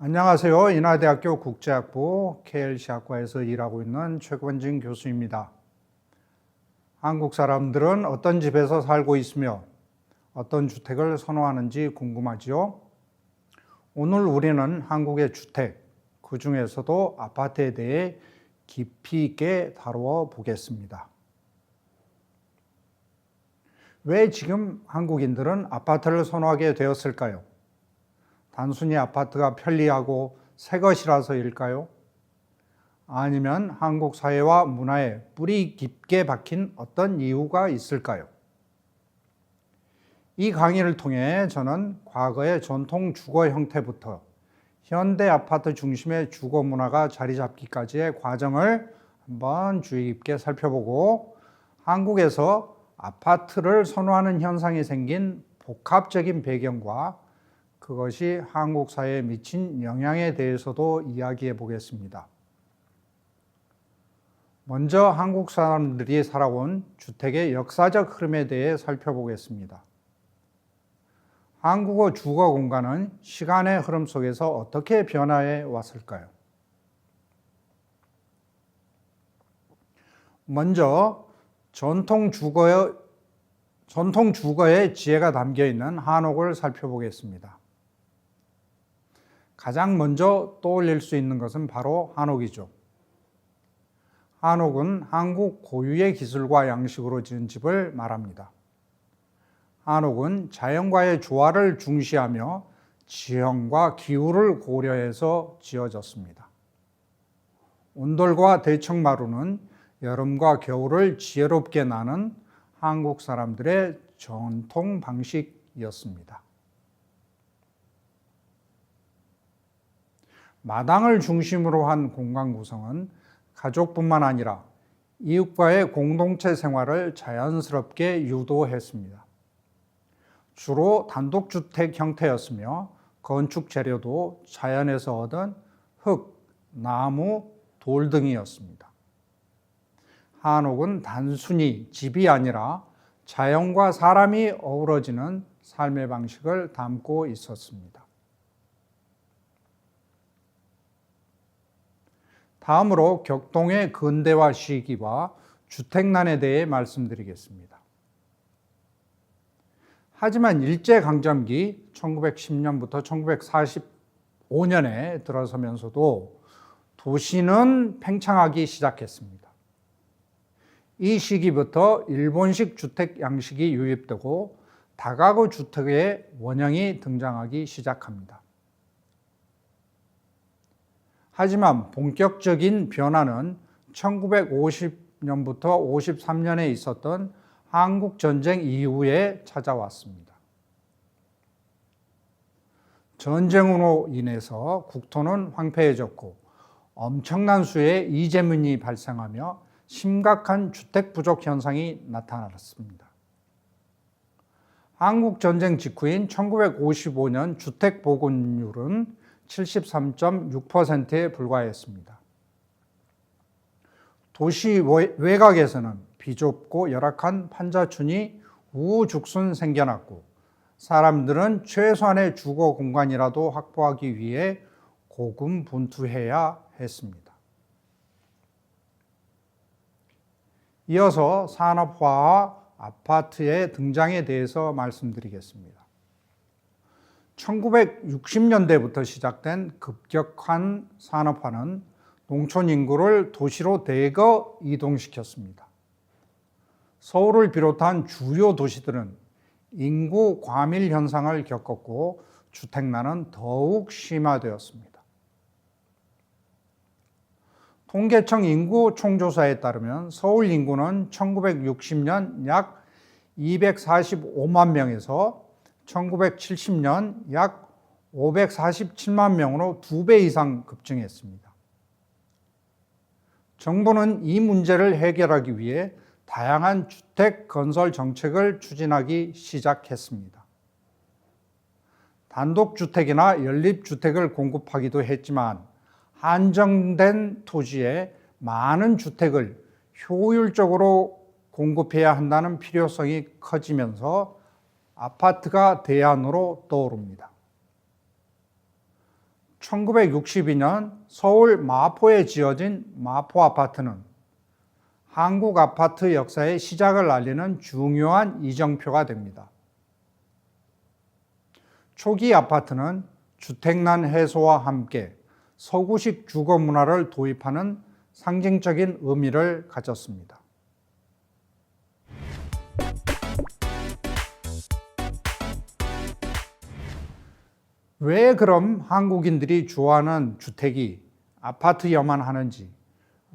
안녕하세요. 인하대학교 국제학부 KLC학과에서 일하고 있는 최권진 교수입니다. 한국 사람들은 어떤 집에서 살고 있으며 어떤 주택을 선호하는지 궁금하지요? 오늘 우리는 한국의 주택, 그 중에서도 아파트에 대해 깊이 있게 다루어 보겠습니다. 왜 지금 한국인들은 아파트를 선호하게 되었을까요? 단순히 아파트가 편리하고 새 것이라서일까요? 아니면 한국 사회와 문화에 뿌리 깊게 박힌 어떤 이유가 있을까요? 이 강의를 통해 저는 과거의 전통 주거 형태부터 현대 아파트 중심의 주거 문화가 자리 잡기까지의 과정을 한번 주의 깊게 살펴보고 한국에서 아파트를 선호하는 현상이 생긴 복합적인 배경과 그것이 한국 사회에 미친 영향에 대해서도 이야기해 보겠습니다. 먼저 한국 사람들이 살아온 주택의 역사적 흐름에 대해 살펴보겠습니다. 한국어 주거 공간은 시간의 흐름 속에서 어떻게 변화해 왔을까요? 먼저 전통 주거의 지혜가 담겨 있는 한옥을 살펴보겠습니다. 가장 먼저 떠올릴 수 있는 것은 바로 한옥이죠. 한옥은 한국 고유의 기술과 양식으로 지은 집을 말합니다. 한옥은 자연과의 조화를 중시하며 지형과 기후를 고려해서 지어졌습니다. 온돌과 대청마루는 여름과 겨울을 지혜롭게 나는 한국 사람들의 전통 방식이었습니다. 마당을 중심으로 한 공간 구성은 가족뿐만 아니라 이웃과의 공동체 생활을 자연스럽게 유도했습니다. 주로 단독주택 형태였으며 건축 재료도 자연에서 얻은 흙, 나무, 돌 등이었습니다. 한옥은 단순히 집이 아니라 자연과 사람이 어우러지는 삶의 방식을 담고 있었습니다. 다음으로 격동의 근대화 시기와 주택난에 대해 말씀드리겠습니다. 하지만 일제강점기 1910년부터 1945년에 들어서면서도 도시는 팽창하기 시작했습니다. 이 시기부터 일본식 주택 양식이 유입되고 다가구 주택의 원형이 등장하기 시작합니다. 하지만 본격적인 변화는 1950년부터 53년에 있었던 한국전쟁 이후에 찾아왔습니다. 전쟁으로 인해서 국토는 황폐해졌고 엄청난 수의 이재민이 발생하며 심각한 주택 부족 현상이 나타났습니다. 한국전쟁 직후인 1955년 주택 보급률은 73.6%에 불과했습니다. 도시 외곽에서는 비좁고 열악한 판자촌이 우후죽순 생겨났고 사람들은 최소한의 주거 공간이라도 확보하기 위해 고군분투해야 했습니다. 이어서 산업화와 아파트의 등장에 대해서 말씀드리겠습니다. 1960년대부터 시작된 급격한 산업화는 농촌 인구를 도시로 대거 이동시켰습니다. 서울을 비롯한 주요 도시들은 인구 과밀 현상을 겪었고 주택난은 더욱 심화되었습니다. 통계청 인구 총조사에 따르면 서울 인구는 1960년 약 245만 명에서 1970년 약 547만 명으로 2배 이상 급증했습니다. 정부는 이 문제를 해결하기 위해 다양한 주택 건설 정책을 추진하기 시작했습니다. 단독주택이나 연립주택을 공급하기도 했지만 한정된 토지에 많은 주택을 효율적으로 공급해야 한다는 필요성이 커지면서 아파트가 대안으로 떠오릅니다. 1962년 서울 마포에 지어진 마포 아파트는 한국 아파트 역사의 시작을 알리는 중요한 이정표가 됩니다. 초기 아파트는 주택난 해소와 함께 서구식 주거 문화를 도입하는 상징적인 의미를 가졌습니다. 왜 그럼 한국인들이 좋아하는 주택이 아파트여만 하는지,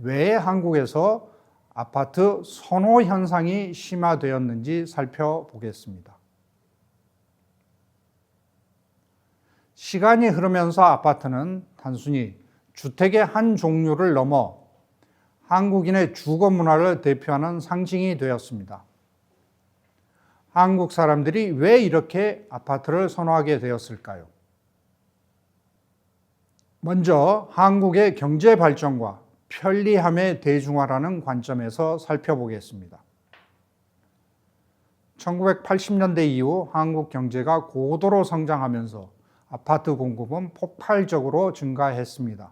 왜 한국에서 아파트 선호 현상이 심화되었는지 살펴보겠습니다. 시간이 흐르면서 아파트는 단순히 주택의 한 종류를 넘어 한국인의 주거 문화를 대표하는 상징이 되었습니다. 한국 사람들이 왜 이렇게 아파트를 선호하게 되었을까요? 먼저 한국의 경제 발전과 편리함의 대중화라는 관점에서 살펴보겠습니다. 1980년대 이후 한국 경제가 고도로 성장하면서 아파트 공급은 폭발적으로 증가했습니다.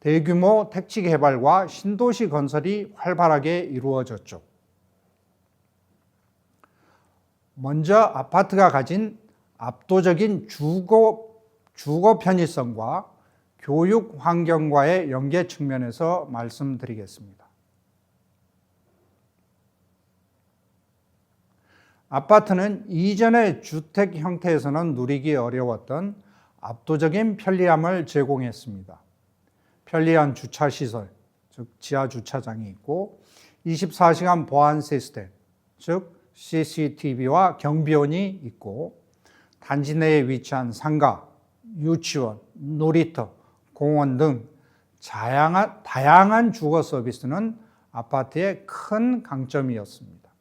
대규모 택지 개발과 신도시 건설이 활발하게 이루어졌죠. 먼저 아파트가 가진 압도적인 주거 편의성과 교육 환경과의 연계 측면에서 말씀드리겠습니다. 아파트는 이전의 주택 형태에서는 누리기 어려웠던 압도적인 편리함을 제공했습니다. 편리한 주차시설, 즉 지하 주차장이 있고 24시간 보안 시스템, 즉 CCTV와 경비원이 있고 단지 내에 위치한 상가, 유치원, 놀이터, 공원 등 다양한 주거 서비스는 아파트의 큰 강점이었습니다.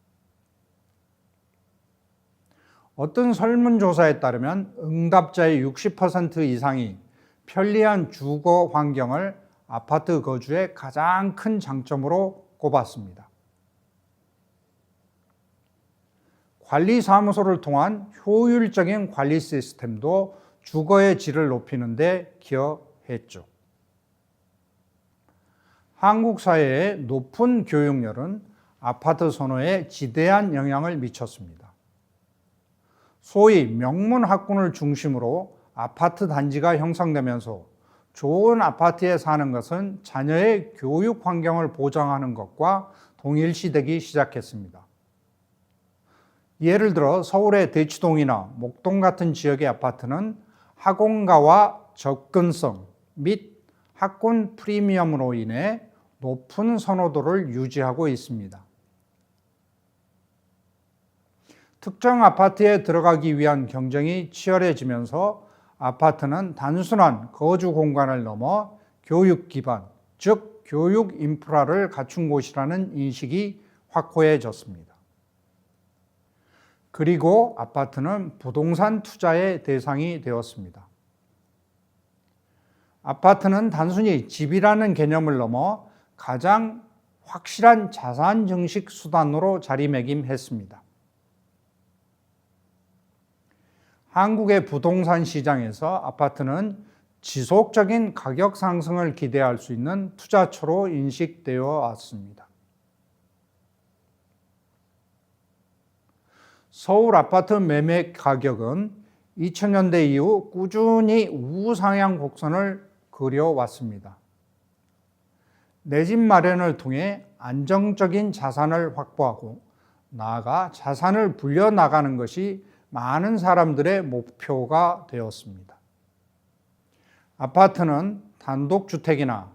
어떤 설문조사에 따르면 응답자의 60% 이상이 편리한 주거 환경을 아파트 거주의 가장 큰 장점으로 꼽았습니다. 관리사무소를 통한 효율적인 관리 시스템도 주거의 질을 높이는 데 기여했죠. 한국 사회의 높은 교육열은 아파트 선호에 지대한 영향을 미쳤습니다. 소위 명문학군을 중심으로 아파트 단지가 형성되면서 좋은 아파트에 사는 것은 자녀의 교육 환경을 보장하는 것과 동일시되기 시작했습니다. 예를 들어 서울의 대치동이나 목동 같은 지역의 아파트는 학원가와 접근성 및 학군 프리미엄으로 인해 높은 선호도를 유지하고 있습니다. 특정 아파트에 들어가기 위한 경쟁이 치열해지면서 아파트는 단순한 거주 공간을 넘어 교육 기반, 즉 교육 인프라를 갖춘 곳이라는 인식이 확고해졌습니다. 그리고 아파트는 부동산 투자의 대상이 되었습니다. 아파트는 단순히 집이라는 개념을 넘어 가장 확실한 자산 증식 수단으로 자리매김했습니다. 한국의 부동산 시장에서 아파트는 지속적인 가격 상승을 기대할 수 있는 투자처로 인식되어 왔습니다. 서울 아파트 매매 가격은 2000년대 이후 꾸준히 우상향 곡선을 그려왔습니다. 내 집 마련을 통해 안정적인 자산을 확보하고 나아가 자산을 불려나가는 것이 많은 사람들의 목표가 되었습니다. 아파트는 단독주택이나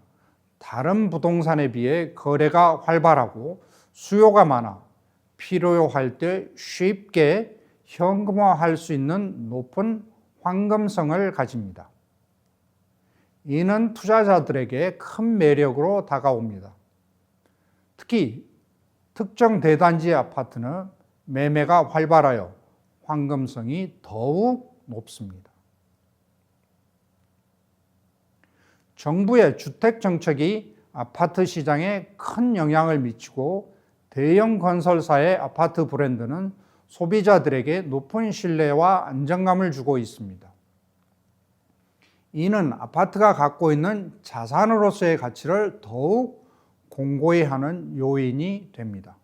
다른 부동산에 비해 거래가 활발하고 수요가 많아 필요할 때 쉽게 현금화할 수 있는 높은 황금성을 가집니다. 이는 투자자들에게 큰 매력으로 다가옵니다. 특히 특정 대단지 아파트는 매매가 활발하여 황금성이 더욱 높습니다. 정부의 주택 정책이 아파트 시장에 큰 영향을 미치고 대형 건설사의 아파트 브랜드는 소비자들에게 높은 신뢰와 안정감을 주고 있습니다. 이는 아파트가 갖고 있는 자산으로서의 가치를 더욱 공고히 하는 요인이 됩니다.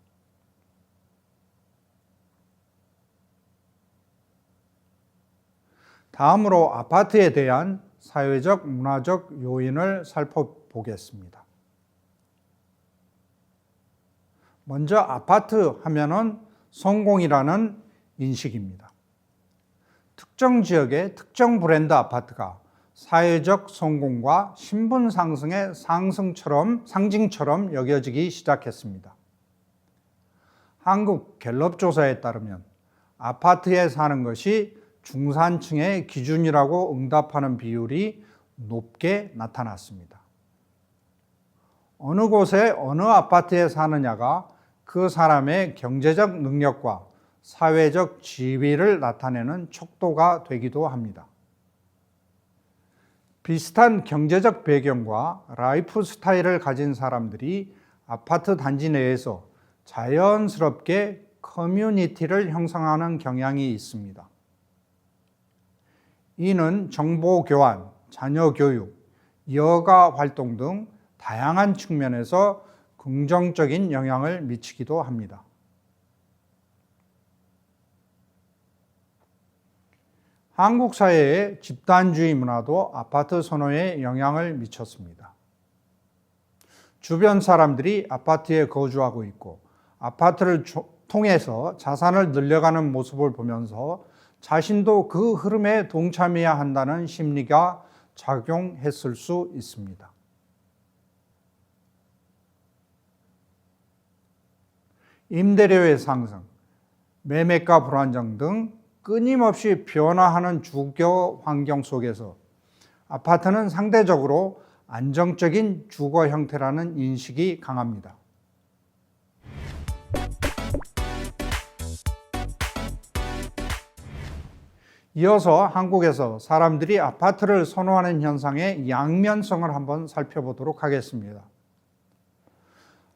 다음으로 아파트에 대한 사회적, 문화적 요인을 살펴보겠습니다. 먼저 아파트 하면은 성공이라는 인식입니다. 특정 지역의 특정 브랜드 아파트가 사회적 성공과 신분 상승의 상징처럼 여겨지기 시작했습니다. 한국 갤럽 조사에 따르면 아파트에 사는 것이 중산층의 기준이라고 응답하는 비율이 높게 나타났습니다. 어느 곳에 어느 아파트에 사느냐가 그 사람의 경제적 능력과 사회적 지위를 나타내는 척도가 되기도 합니다. 비슷한 경제적 배경과 라이프 스타일을 가진 사람들이 아파트 단지 내에서 자연스럽게 커뮤니티를 형성하는 경향이 있습니다. 이는 정보 교환, 자녀 교육, 여가 활동 등 다양한 측면에서 긍정적인 영향을 미치기도 합니다. 한국 사회의 집단주의 문화도 아파트 선호에 영향을 미쳤습니다. 주변 사람들이 아파트에 거주하고 있고 아파트를 통해서 자산을 늘려가는 모습을 보면서 자신도 그 흐름에 동참해야 한다는 심리가 작용했을 수 있습니다. 임대료의 상승, 매매가 불안정 등 끊임없이 변화하는 주거 환경 속에서 아파트는 상대적으로 안정적인 주거 형태라는 인식이 강합니다. 이어서 한국에서 사람들이 아파트를 선호하는 현상의 양면성을 한번 살펴보도록 하겠습니다.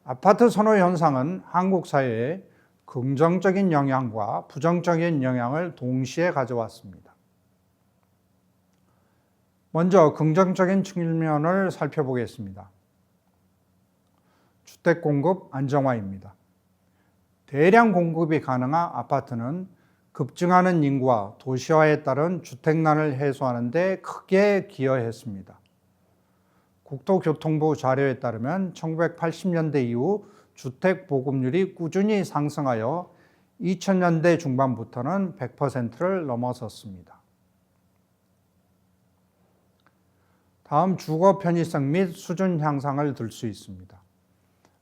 아파트 선호 현상은 한국 사회에 긍정적인 영향과 부정적인 영향을 동시에 가져왔습니다. 먼저 긍정적인 측면을 살펴보겠습니다. 주택 공급 안정화입니다. 대량 공급이 가능한 아파트는 급증하는 인구와 도시화에 따른 주택난을 해소하는 데 크게 기여했습니다. 국토교통부 자료에 따르면 1980년대 이후 주택 보급률이 꾸준히 상승하여 2000년대 중반부터는 100%를 넘어섰습니다. 다음 주거 편의성 및 수준 향상을 들 수 있습니다.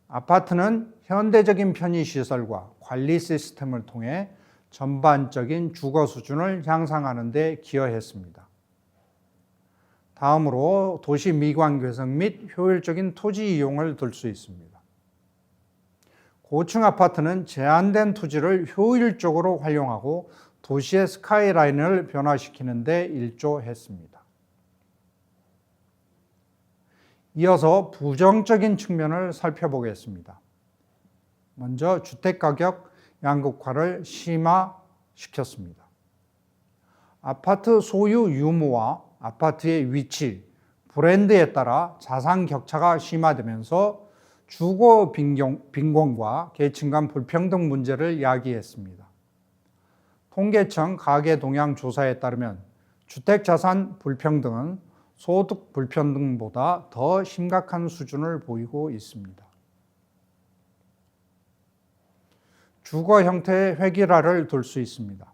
아파트는 현대적인 편의시설과 관리 시스템을 통해 전반적인 주거 수준을 향상하는 데 기여했습니다. 다음으로 도시 미관 개선 및 효율적인 토지 이용을 들 수 있습니다. 고층 아파트는 제한된 토지를 효율적으로 활용하고 도시의 스카이라인을 변화시키는 데 일조했습니다. 이어서 부정적인 측면을 살펴보겠습니다. 먼저 주택가격 양극화를 심화시켰습니다. 아파트 소유 유무와 아파트의 위치, 브랜드에 따라 자산 격차가 심화되면서 주거 빈곤과 계층 간 불평등 문제를 야기했습니다. 통계청 가계 동향 조사에 따르면 주택 자산 불평등은 소득 불평등보다 더 심각한 수준을 보이고 있습니다. 주거 형태의 획일화를 둘 수 있습니다.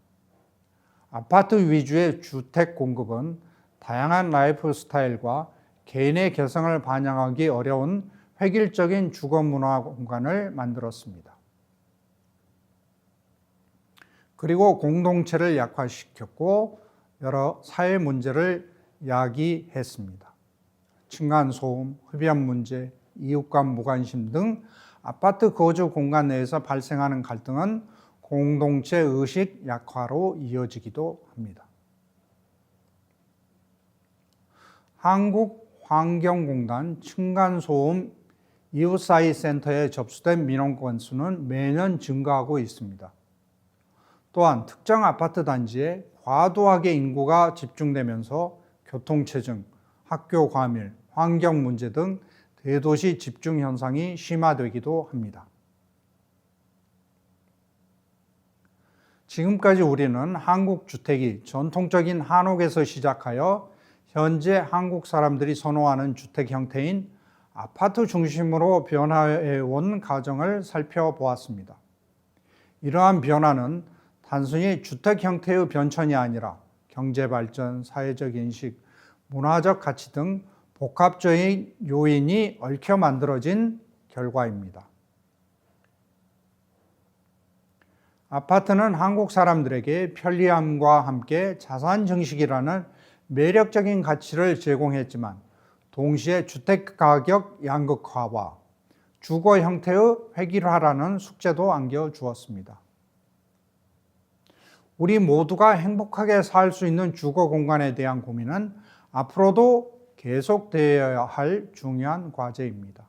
아파트 위주의 주택 공급은 다양한 라이프 스타일과 개인의 개성을 반영하기 어려운 획일적인 주거 문화 공간을 만들었습니다. 그리고 공동체를 약화시켰고 여러 사회 문제를 야기했습니다. 층간소음, 흡연 문제, 이웃 간 무관심 등 아파트 거주 공간 내에서 발생하는 갈등은 공동체 의식 약화로 이어지기도 합니다. 한국환경공단 층간소음 이웃사이 센터에 접수된 민원 건수는 매년 증가하고 있습니다. 또한 특정 아파트 단지에 과도하게 인구가 집중되면서 교통체증, 학교 과밀, 환경 문제 등 대도시 집중 현상이 심화되기도 합니다. 지금까지 우리는 한국 주택이 전통적인 한옥에서 시작하여 현재 한국 사람들이 선호하는 주택 형태인 아파트 중심으로 변화해 온 과정을 살펴보았습니다. 이러한 변화는 단순히 주택 형태의 변천이 아니라 경제 발전, 사회적 인식, 문화적 가치 등 복합적인 요인이 얽혀 만들어진 결과입니다. 아파트는 한국 사람들에게 편리함과 함께 자산 증식이라는 매력적인 가치를 제공했지만 동시에 주택 가격 양극화와 주거 형태의 획일화라는 숙제도 안겨주었습니다. 우리 모두가 행복하게 살 수 있는 주거 공간에 대한 고민은 앞으로도 계속되어야 할 중요한 과제입니다.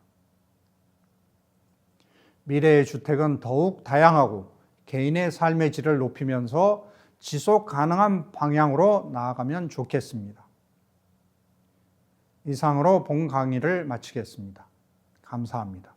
미래의 주택은 더욱 다양하고 개인의 삶의 질을 높이면서 지속 가능한 방향으로 나아가면 좋겠습니다. 이상으로 본 강의를 마치겠습니다. 감사합니다.